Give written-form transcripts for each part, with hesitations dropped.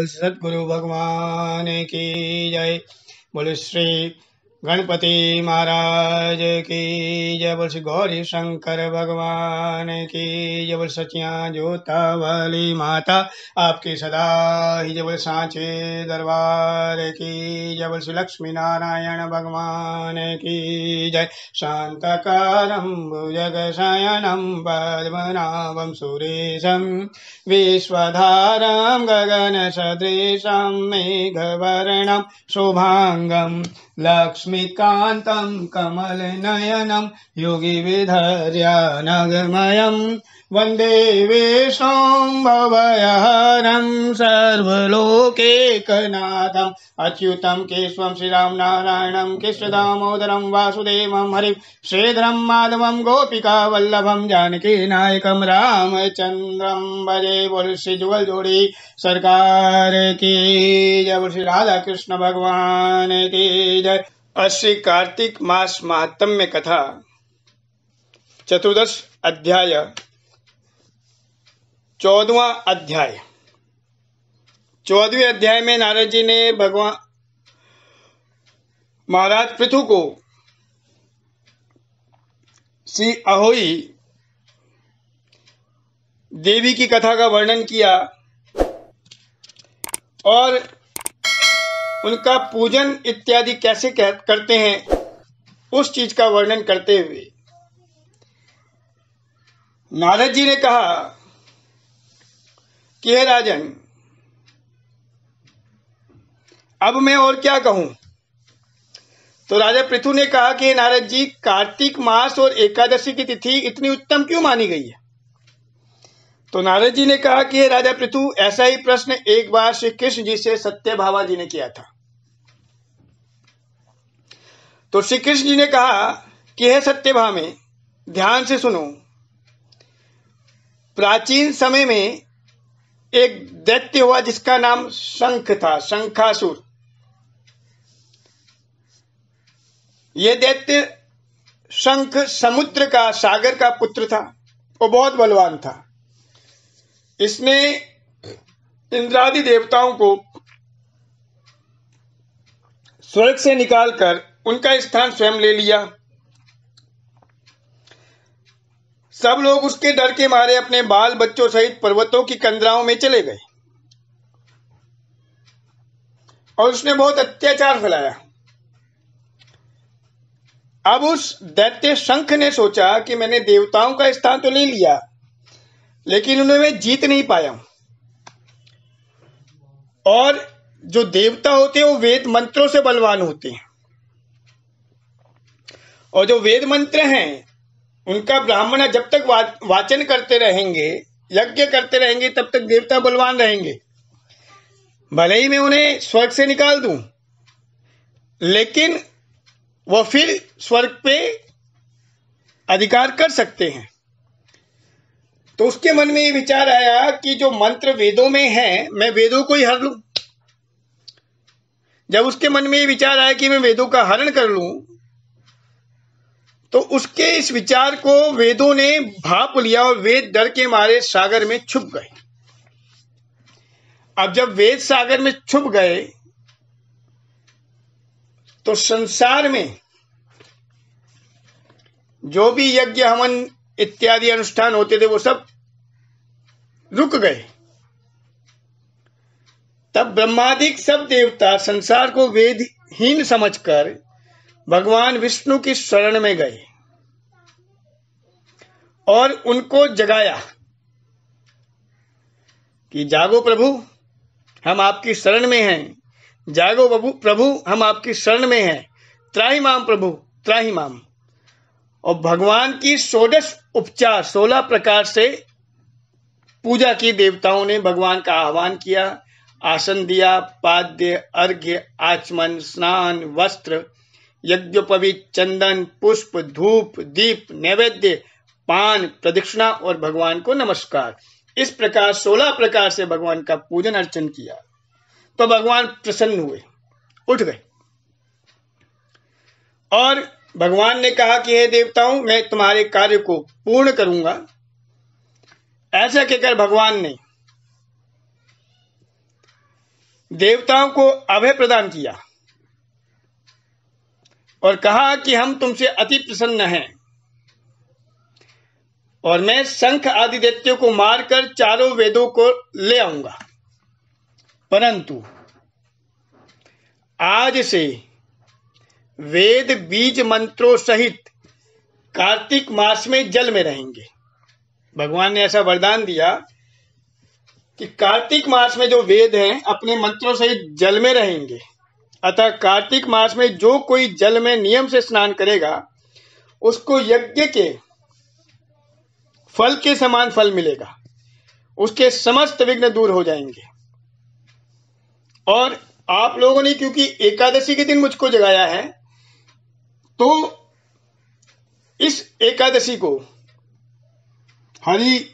बोल सद्गुरु भगवान की जय। बोल श्री गणपति महाराज की जय। बोल श्री गौरी शंकर भगवान की जय। बोल सचिया जोता वाली माता आपकी सदा ही जय। बोल सांचे दरबार की जय। बोल श्री लक्ष्मी नारायण भगवान की जय। शांतकारं भुजगशयनं पद्मनाभं सुरेशं विश्वधारं गगनसदृशं मेघवर्णं शुभांगं लक्ष्मीकान्तं कमलनयनं योगिविधर्यानगमयं वन्दे विष्णुं भवभयहरं सर्वलोकैकनाथम् अच्युतं केशवं श्रीराम नारायणं कृष्णदामोदरं वासुदेवं हरिं श्रीधरं माधवं गोपिकावल्लभं जानकीनायकं रामचन्द्रं भजे। बोल श्री जुगल जोड़ी सरकार की जय। बोल श्री राधा कृष्ण भगवान की जय। श्री कार्तिक मास महात्म्य कथा चतुर्दश अध्याय 14वां अध्याय। 14वें अध्याय में नारद जी ने भगवान महाराज पृथु को श्री अहोई देवी की कथा का वर्णन किया और उनका पूजन इत्यादि कैसे करते हैं उस चीज का वर्णन करते हुए नारद जी ने कहा कि हे राजन, अब मैं और क्या कहूं। तो राजा पृथु ने कहा कि नारद जी, कार्तिक मास और एकादशी की तिथि इतनी उत्तम क्यों मानी गई है। तो नारद जी ने कहा कि हे राजा पृथु, ऐसा ही प्रश्न एक बार श्री कृष्ण जी से सत्यभामा जी ने किया था। तो श्री कृष्ण जी ने कहा कि हे सत्यभामे, ध्यान से सुनो। प्राचीन समय में एक दैत्य हुआ जिसका नाम शंख था, शंखासुर। यह दैत्य शंख समुद्र का, सागर का पुत्र था। वो बहुत बलवान था। इसने इंद्रादि देवताओं को स्वर्ग से निकालकर उनका स्थान स्वयं ले लिया। सब लोग उसके डर के मारे अपने बाल बच्चों सहित पर्वतों की कंदराओं में चले गए और उसने बहुत अत्याचार फैलाया। अब उस दैत्य शंख ने सोचा कि मैंने देवताओं का स्थान तो ले लिया, लेकिन उन्हें मैं जीत नहीं पाया। और जो देवता होते हैं वो वेद मंत्रों से बलवान होते हैं, और जो वेद मंत्र हैं उनका ब्राह्मण जब तक वाचन करते रहेंगे, यज्ञ करते रहेंगे, तब तक देवता बलवान रहेंगे। भले ही मैं उन्हें स्वर्ग से निकाल दूं, लेकिन वह फिर स्वर्ग पे अधिकार कर सकते हैं। तो उसके मन में ये विचार आया कि जो मंत्र वेदों में है, मैं वेदों को ही हर लूं। जब उसके मन में ये विचार आया कि मैं वेदों का हरण कर लूं, तो उसके इस विचार को वेदों ने भांप लिया और वेद डर के मारे सागर में छुप गए। अब जब वेद सागर में छुप गए तो संसार में जो भी यज्ञ हवन इत्यादि अनुष्ठान होते थे वो सब रुक गए। तब ब्रह्मादिक सब देवता संसार को वेदहीन समझकर भगवान विष्णु की शरण में गए और उनको जगाया कि जागो प्रभु, हम आपकी शरण में हैं। जागो प्रभु, हम आपकी शरण में हैं। त्राहि माम प्रभु, त्राहि माम। और भगवान की 16 उपचार 16 प्रकार से पूजा की। देवताओं ने भगवान का आह्वान किया, आसन दिया, पाद्य, अर्घ्य, आचमन, स्नान, वस्त्र, यज्ञोपवीत, चंदन, पुष्प, धूप, दीप, नैवेद्य, पान, प्रदक्षिणा और भगवान को नमस्कार। इस प्रकार 16 प्रकार से भगवान का पूजन अर्चन किया। तो भगवान प्रसन्न हुए, उठ गए और भगवान ने कहा कि हे देवताओं, मैं तुम्हारे कार्य को पूर्ण करूंगा। ऐसा कहकर भगवान ने देवताओं को अभय प्रदान किया और कहा कि हम तुमसे अति प्रसन्न हैं और मैं शंख आदि दैत्यों को मारकर चारों वेदों को ले आऊंगा। परंतु आज से वेद बीज मंत्रों सहित कार्तिक मास में जल में रहेंगे। भगवान ने ऐसा वरदान दिया कि कार्तिक मास में जो वेद हैं अपने मंत्रों सहित जल में रहेंगे। अतः कार्तिक मास में जो कोई जल में नियम से स्नान करेगा उसको यज्ञ के फल के समान फल मिलेगा, उसके समस्त विघ्न दूर हो जाएंगे। और आप लोगों ने क्योंकि एकादशी के दिन मुझको जगाया है, तो इस एकादशी को हरि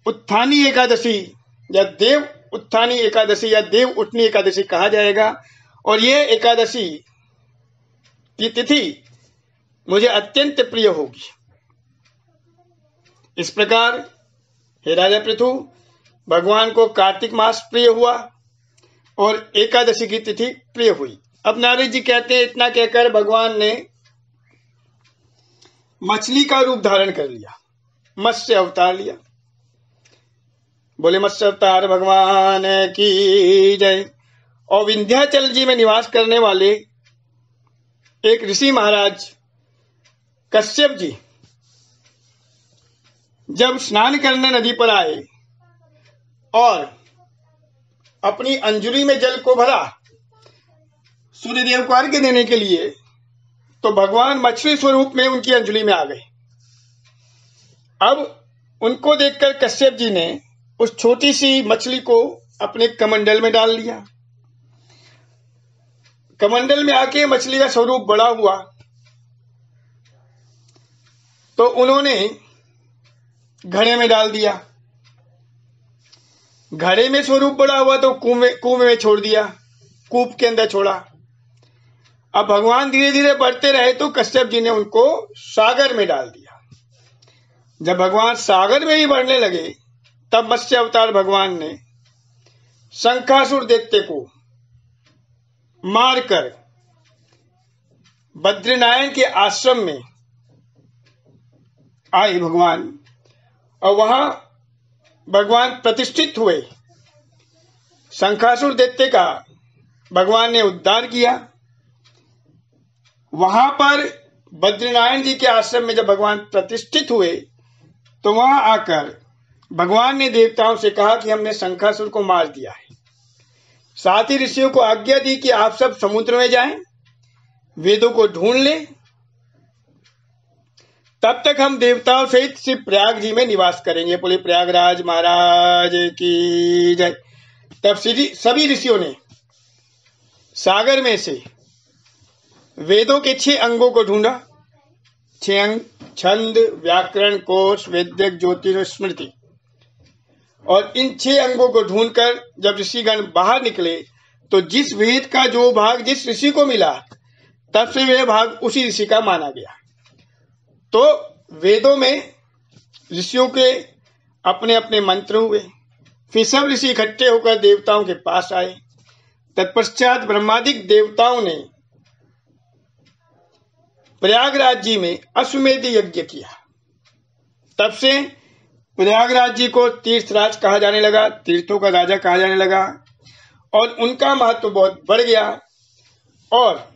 उत्थानी एकादशी या देव उत्थानी एकादशी या देव उठनी एकादशी कहा जाएगा। और यह एकादशी की तिथि मुझे अत्यंत प्रिय होगी। इस प्रकार हे राजा पृथु, भगवान को कार्तिक मास प्रिय हुआ और एकादशी की तिथि प्रिय हुई। अब नारद जी कहते हैं, इतना कहकर भगवान ने मछली का रूप धारण कर लिया, मत्स्य अवतार लिया। बोले मत्स्य अवतार भगवान की जय। और विंध्याचल जी में निवास करने वाले एक ऋषि महाराज कश्यप जी जब स्नान करने नदी पर आए और अपनी अंजुली में जल को भरा सूर्यदेव को अर्घ्य देने के लिए, तो भगवान मछली स्वरूप में उनकी अंजुली में आ गए। अब उनको देखकर कश्यप जी ने उस छोटी सी मछली को अपने कमंडल में डाल लिया। कमंडल में आके मछली का स्वरूप बड़ा हुआ, तो उन्होंने घड़े में डाल दिया। घड़े में स्वरूप बड़ा हुआ तो कुएं में छोड़ दिया, कूप के अंदर छोड़ा। अब भगवान धीरे धीरे बढ़ते रहे तो कश्यप जी ने उनको सागर में डाल दिया। जब भगवान सागर में भी बढ़ने लगे, तब मत्स्य अवतार भगवान ने शंखासुर दैत्य को मारकर बद्रीनारायण के आश्रम में आए भगवान, और वहां भगवान प्रतिष्ठित हुए। शंखासुर दैत्य का भगवान ने उद्धार किया। वहां पर बद्रीनारायण जी के आश्रम में जब भगवान प्रतिष्ठित हुए, तो वहां आकर भगवान ने देवताओं से कहा कि हमने शंखासुर को मार दिया है। साथ ही ऋषियों को आज्ञा दी कि आप सब समुद्र में जाएं, वेदों को ढूंढ लें, तब तक हम देवताओं सहित सिर्फ प्रयाग जी में निवास करेंगे। बोले प्रयागराज महाराज की जय। तब सभी ऋषियों ने सागर में से वेदों के 6 अंगों को ढूंढा। 6 अंग: छंद, व्याकरण, कोश, वैदिक, ज्योतिष और स्मृति। और इन 6 अंगों को ढूंढकर जब ऋषिगण बाहर निकले, तो जिस वेद का जो भाग जिस ऋषि को मिला, तब से वह भाग उसी ऋषि का माना गया। तो वेदों में ऋषियों के अपने अपने मंत्र हुए। फिर सब ऋषि इकट्ठे होकर देवताओं के पास आए। तत्पश्चात ब्रह्मादिक देवताओं ने प्रयागराज जी में अश्वमेध यज्ञ किया। तब से प्रयागराज जी को तीर्थराज कहा जाने लगा, तीर्थों का राजा कहा जाने लगा, और उनका महत्व बहुत बढ़ गया। और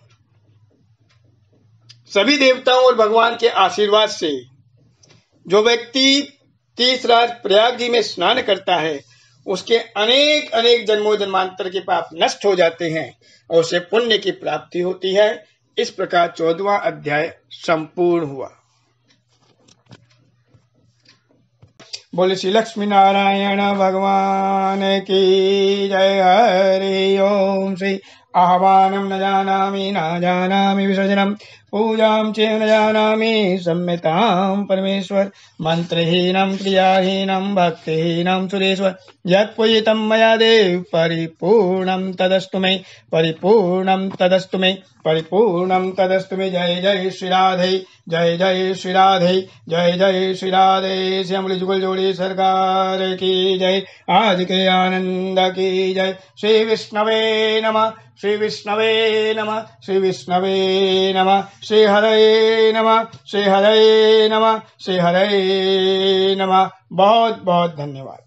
सभी देवताओं और भगवान के आशीर्वाद से जो व्यक्ति तीर्थराज प्रयाग जी में स्नान करता है, उसके अनेक अनेक जन्मों जन्मांतर के पाप नष्ट हो जाते हैं और उसे पुण्य की प्राप्ति होती है। इस प्रकार 14वां अध्याय संपूर्ण हुआ। बोले श्री लक्ष्मी नारायण भगवान की जय। हरि ओम। श्री आह्वानम न जानामि विसर्जनम। पूजां च न जानामि सम्यतां परमेश्वर मंत्रहीनं क्रियाहीनं भक्तिहीनं सुरेश्वर यत्पूजितं मया देव परिपूर्णं तदस्तु मे परिपूर्णं तदस्तु मे परिपूर्णं तदस्तु मे। जय जय श्री राधे जय जय श्री राधे जय जय श्री राधे। श्यामली जुगल जोड़ी सरकार की जय। आज के आनंद की जय। श्री विष्णवे नमः श्री विष्णवे नमः श्री विष्णवे नमः श्री हरे नमः श्री हरे नमः श्री हरे नमः। बहुत बहुत धन्यवाद।